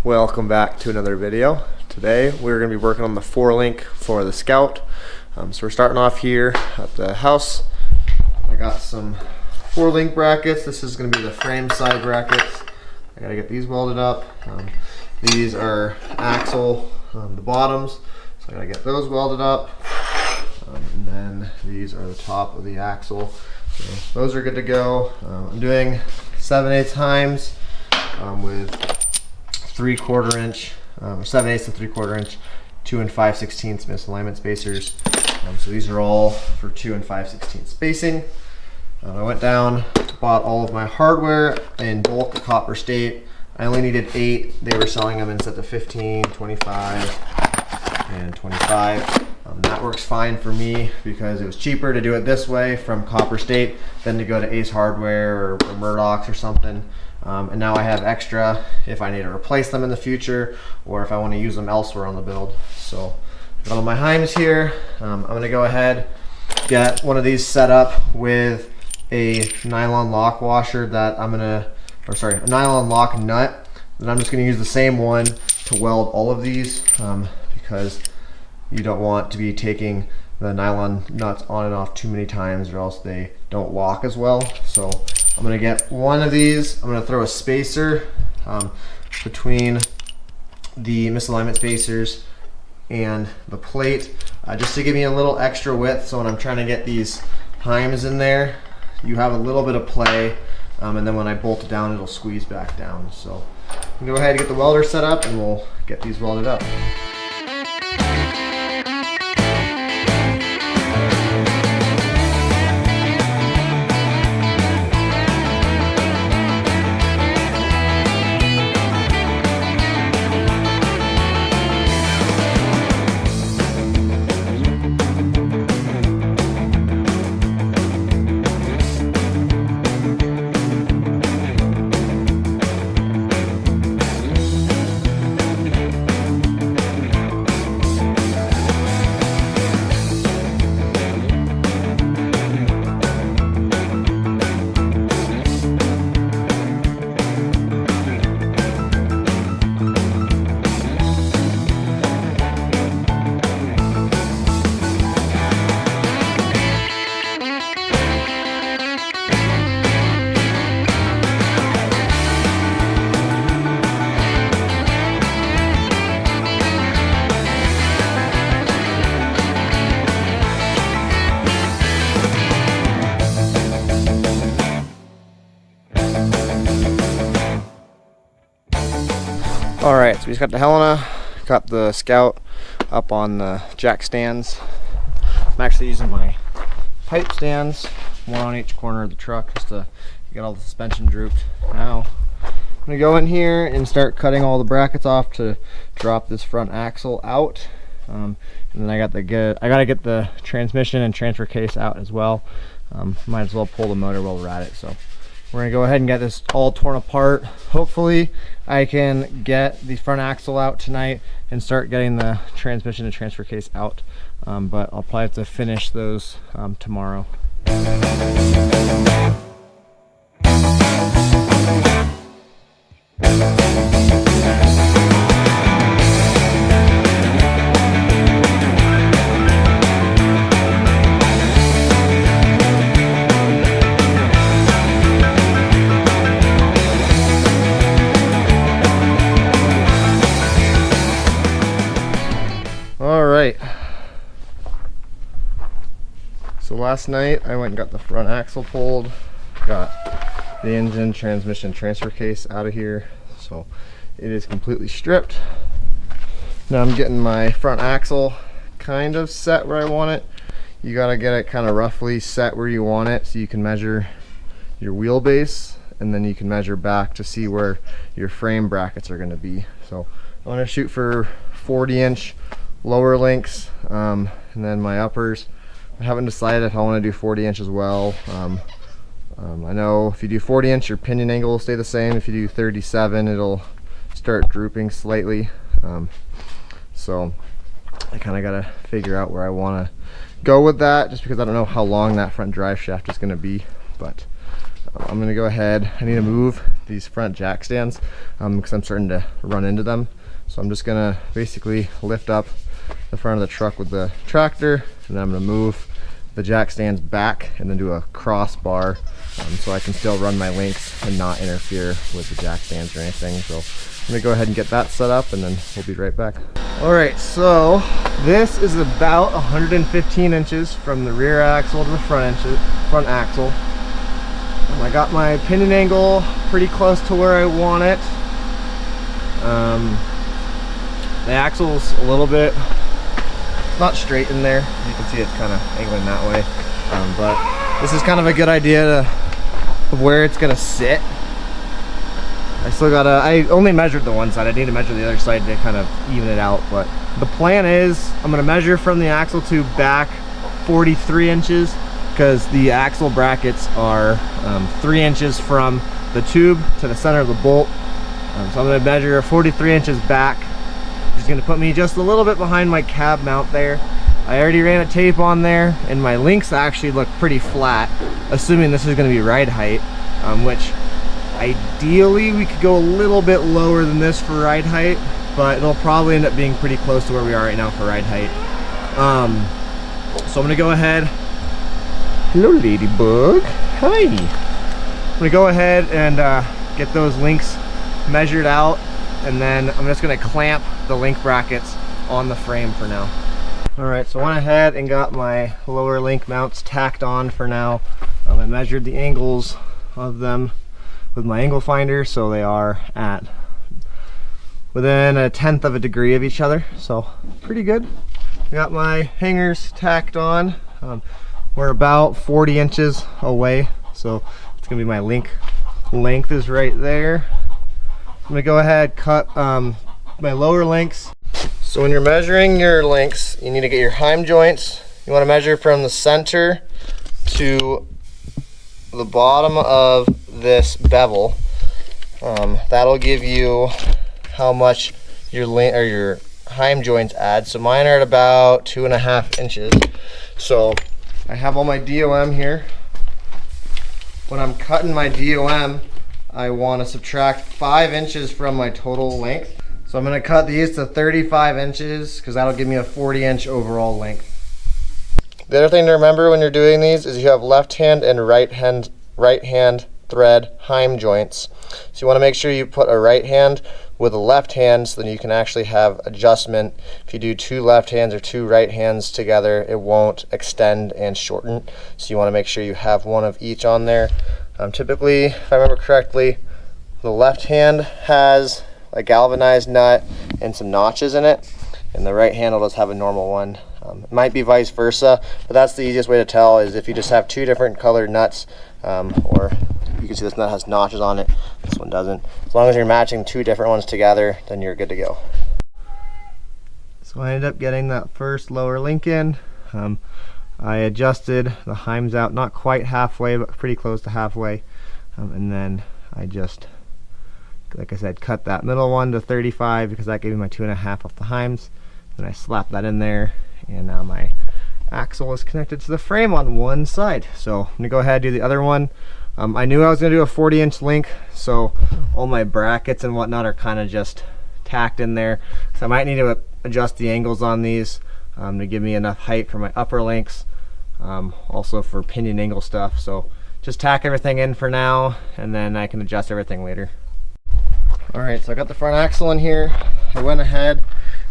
Welcome back to another video. Today we're going to be working on the 4-link for the Scout. So we're starting off here at the house. I got some 4-link brackets. This is going to be the frame side brackets. I got to get these welded up. These are axle, the bottoms, so I got to get those welded up. And then these are the top of the axle. So those are good to go. I'm doing 7/8 heims with 3/4 inch, 7/8 to 3/4 inch, 2 and 5/16 misalignment spacers. So these are all for 2 and 5/16 spacing. I went down, bought all of my hardware in bulk at Copper State. I only needed 8. They were selling them in sets of 15, 25, and 25. That works fine for me because it was cheaper to do it this way from Copper State than to go to Ace Hardware or Murdoch's or something. And now I have extra if I need to replace them in the future or if I want to use them elsewhere on the build. So I've got all my heims here. I'm going to go ahead, get one of these set up with a nylon lock washer that I'm going to, a nylon lock nut. And I'm just going to use the same one to weld all of these because you don't want to be taking the nylon nuts on and off too many times or else they don't lock as well. So I'm going to get one of these. I'm going to throw a spacer between the misalignment spacers and the plate just to give me a little extra width, so when I'm trying to get these heims in there you have a little bit of play, and then when I bolt it down it'll squeeze back down. So I'm going to go ahead and get the welder set up and we'll get these welded up. Alright, so we just got the Helena, got the Scout up on the jack stands. I'm actually using my pipe stands, one on each corner of the truck just to get all the suspension drooped. Now I'm going to go in here and start cutting all the brackets off to drop this front axle out. And then I got to get the transmission and transfer case out as well. Might as well pull the motor while we're at it. So we're going to go ahead and get this all torn apart. Hopefully I can get the front axle out tonight and start getting the transmission and transfer case out. But I'll probably have to finish those tomorrow. Alright, so last night I went and got the front axle pulled, got the engine, transmission, transfer case out of here, so it is completely stripped. Now I'm getting my front axle kind of set where I want it. You gotta get it kind of roughly set where you want it so you can measure your wheelbase and then you can measure back to see where your frame brackets are going to be. So I'm going to shoot for 40-inch lower links, and then my uppers. I haven't decided if I want to do 40-inch as well. I know if you do 40-inch, your pinion angle will stay the same. If you do 37, it'll start drooping slightly. So I kind of got to figure out where I want to go with that, just because I don't know how long that front drive shaft is going to be. But I'm going to go ahead. I need to move these front jack stands because I'm starting to run into them. So I'm just gonna basically lift up the front of the truck with the tractor, and then I'm gonna move the jack stands back and then do a crossbar so I can still run my links and not interfere with the jack stands or anything. So I'm gonna go ahead and get that set up, and then we'll be right back. All right, so this is about 115 inches from the rear axle to the front axle. I got my pinion angle pretty close to where I want it. The axle's a little bit not straight in there. You can see it's kind of angling that way, but this is kind of a good idea of where it's gonna sit. I only measured the one side. I need to measure the other side to kind of even it out, but the plan is I'm gonna measure from the axle tube back 43 inches because the axle brackets are 3 inches from the tube to the center of the bolt. So I'm gonna measure 43 inches back, which is gonna put me just a little bit behind my cab mount there. I already ran a tape on there, and my links actually look pretty flat, assuming this is gonna be ride height, which ideally we could go a little bit lower than this for ride height, but it'll probably end up being pretty close to where we are right now for ride height. So I'm gonna go ahead. Hello, ladybug. Hi. I'm gonna go ahead and get those links measured out, and then I'm just gonna clamp the link brackets on the frame for now. All right, so I went ahead and got my lower link mounts tacked on for now. I measured the angles of them with my angle finder, so they are at within 1/10 of a degree of each other, so pretty good. I got my hangers tacked on. We're about 40 inches away, so it's gonna be my link length is right there. I'm gonna go ahead cut my lower links. So when you're measuring your links, you need to get your heim joints. You want to measure from the center to the bottom of this bevel. That'll give you how much your heim joints add. So mine are at about 2.5 inches. So I have all my DOM here. When I'm cutting my DOM, I want to subtract 5 inches from my total length. So I'm going to cut these to 35 inches because that'll give me a 40-inch overall length. The other thing to remember when you're doing these is you have left hand and right hand thread heim joints. So you want to make sure you put a right hand with a left hand, so then you can actually have adjustment. If you do 2 left hands or 2 right hands together, it won't extend and shorten. So you want to make sure you have one of each on there. Typically, if I remember correctly, the left hand has a galvanized nut and some notches in it, and the right hand will just have a normal one. It might be vice versa, but that's the easiest way to tell, is if you just have 2 different colored nuts, or you can see this nut has notches on it, this one doesn't. As long as you're matching 2 different ones together, then you're good to go. So I ended up getting that first lower link in. I adjusted the heims out, not quite halfway, but pretty close to halfway, and then I just, like I said, cut that middle one to 35 because that gave me my 2.5 off the heims. Then I slapped that in there, and now my axle is connected to the frame on one side. So I'm gonna go ahead and do the other one. I knew I was gonna do a 40-inch link, so all my brackets and whatnot are kind of just tacked in there. So I might need to adjust the angles on these to give me enough height for my upper links, also for pinion angle stuff. So just tack everything in for now, and then I can adjust everything later. All right, so I got the front axle in here. I went ahead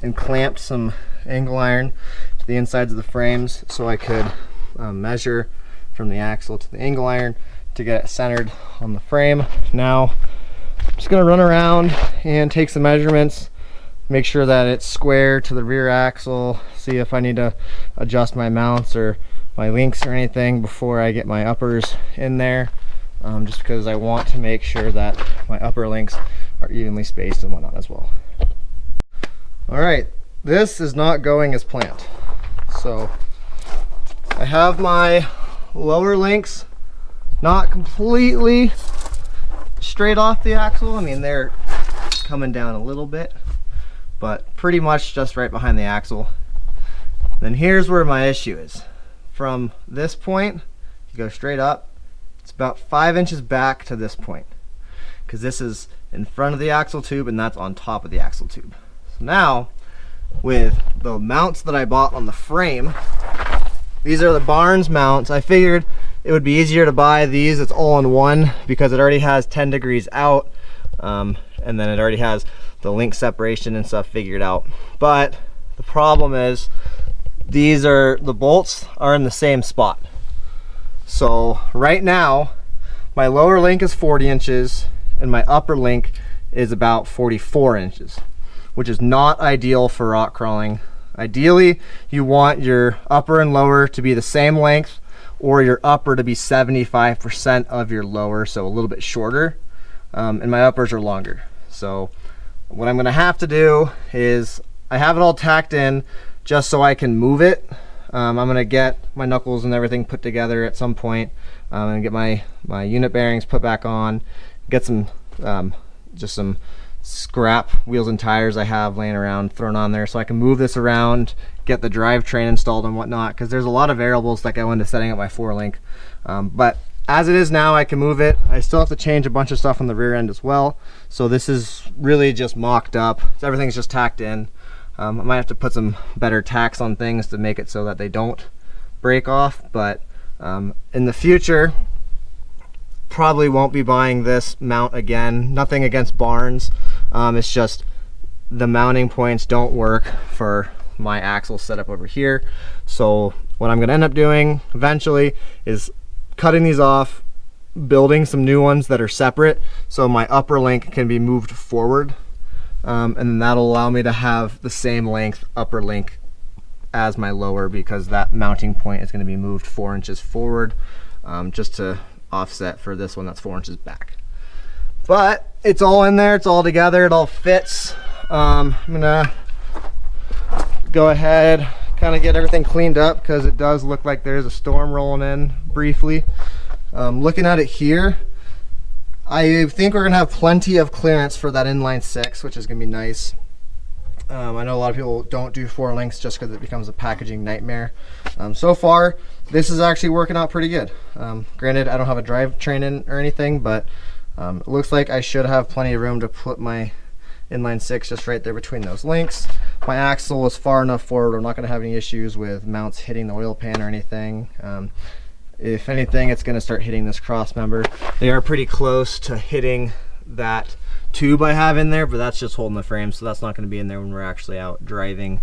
and clamped some angle iron to the insides of the frames so I could measure from the axle to the angle iron to get it centered on the frame. Now I'm just gonna run around and take some measurements, make sure that it's square to the rear axle, see if I need to adjust my mounts or my links or anything before I get my uppers in there, just because I want to make sure that my upper links are evenly spaced and whatnot as well. All right, this is not going as planned. So I have my lower links not completely straight off the axle. I mean, they're coming down a little bit, but pretty much just right behind the axle. Then here's where my issue is. From this point, you go straight up, it's about 5 inches back to this point. because this is in front of the axle tube and that's on top of the axle tube. So now, with the mounts that I bought on the frame, these are the Barnes mounts. I figured it would be easier to buy these. It's all in one because it already has 10 degrees out, and then it already has the link separation and stuff figured out. But the problem is the bolts are in the same spot. So right now, my lower link is 40 inches and my upper link is about 44 inches, which is not ideal for rock crawling. Ideally, you want your upper and lower to be the same length, or your upper to be 75% of your lower, so a little bit shorter, and my uppers are longer. So what I'm gonna have to do is, I have it all tacked in just so I can move it. I'm gonna get my knuckles and everything put together at some point, and get my unit bearings put back on, get some just some scrap wheels and tires I have laying around thrown on there so I can move this around, get the drivetrain installed and whatnot, because there's a lot of variables that go into setting up my 4-link. But as it is now, I can move it. I still have to change a bunch of stuff on the rear end as well. So this is really just mocked up. So everything's just tacked in. I might have to put some better tacks on things to make it so that they don't break off, but in the future, probably won't be buying this mount again. Nothing against Barnes. It's just the mounting points don't work for my axle setup over here. So what I'm gonna end up doing eventually is cutting these off, building some new ones that are separate so my upper link can be moved forward, and then that'll allow me to have the same length upper link as my lower, because that mounting point is going to be moved 4 inches forward, just to offset for this one that's 4 inches back. But it's all in there, it's all together, it all fits. I'm gonna go ahead, kind of get everything cleaned up, because it does look like there's a storm rolling in briefly. Looking at it here, I think we're gonna have plenty of clearance for that inline 6, which is gonna be nice. I know a lot of people don't do 4 links just because it becomes a packaging nightmare. So far, this is actually working out pretty good. Granted, I don't have a drivetrain in or anything, but it looks like I should have plenty of room to put my inline 6 just right there between those links. My axle is far enough forward, I'm not going to have any issues with mounts hitting the oil pan or anything. If anything, it's going to start hitting this cross member. They are pretty close to hitting that tube I have in there, but that's just holding the frame, so that's not going to be in there when we're actually out driving.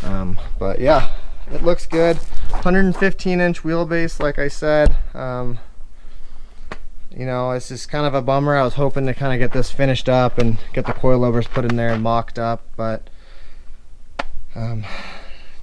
But yeah, it looks good. 115-inch wheelbase, like I said. You know, it's just kind of a bummer. I was hoping to kind of get this finished up and get the coilovers put in there and mocked up, but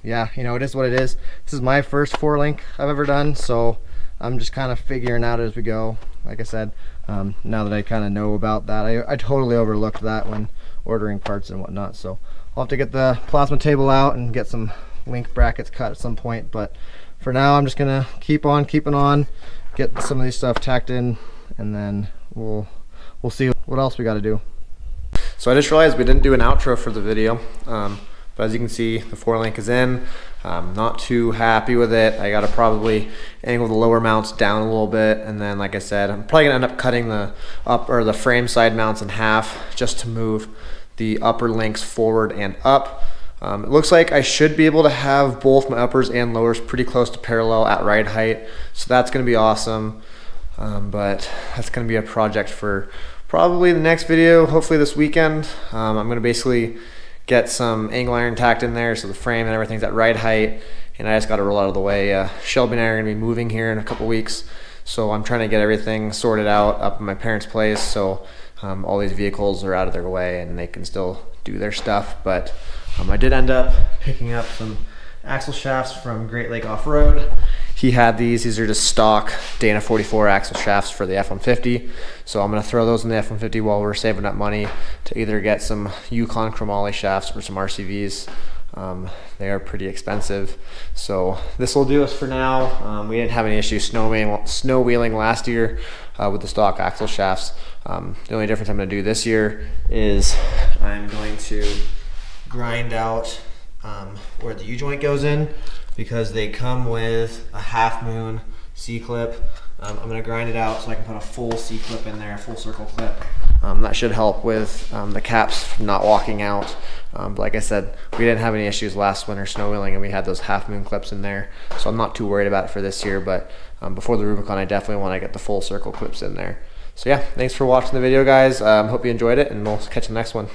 yeah, you know, it is what it is. This is my first 4-link I've ever done, so I'm just kind of figuring out as we go. Like I said, now that I kind of know about that, I totally overlooked that when ordering parts and whatnot, so I'll have to get the plasma table out and get some link brackets cut at some point, but for now I'm just gonna keep on keeping on, get some of these stuff tacked in, and then we'll see what else we got to do. So I just realized we didn't do an outro for the video, but as you can see, the 4-link is in. I'm not too happy with it. I gotta probably angle the lower mounts down a little bit, and then like I said, I'm probably gonna end up cutting the the frame side mounts in half just to move the upper links forward and up. It looks like I should be able to have both my uppers and lowers pretty close to parallel at ride height, so that's gonna be awesome. But that's gonna be a project for probably the next video, hopefully this weekend. I'm gonna basically get some angle iron tacked in there so the frame and everything's at ride height, and I just got to roll out of the way. Shelby and I are going to be moving here in a couple weeks, so I'm trying to get everything sorted out up in my parents' place, so all these vehicles are out of their way and they can still do their stuff. But I did end up picking up some axle shafts from Great Lake Off-Road. He had these are just stock Dana 44 axle shafts for the F-150. So I'm gonna throw those in the F-150 while we're saving up money to either get some Yukon chromoly shafts or some RCVs. They are pretty expensive. So this will do us for now. We didn't have any issues snow wheeling last year with the stock axle shafts. The only difference I'm gonna do this year is I'm going to grind out where the U-joint goes in, because they come with a half moon C-clip. I'm gonna grind it out so I can put a full C-clip in there, a full circle clip, That should help with the caps from not walking out. But like I said, we didn't have any issues last winter snow wheeling, and we had those half moon clips in there, so I'm not too worried about it for this year. But before the Rubicon, I definitely want to get the full circle clips in there. So yeah, thanks for watching the video, guys. Hope you enjoyed it, and we'll catch you in the next one.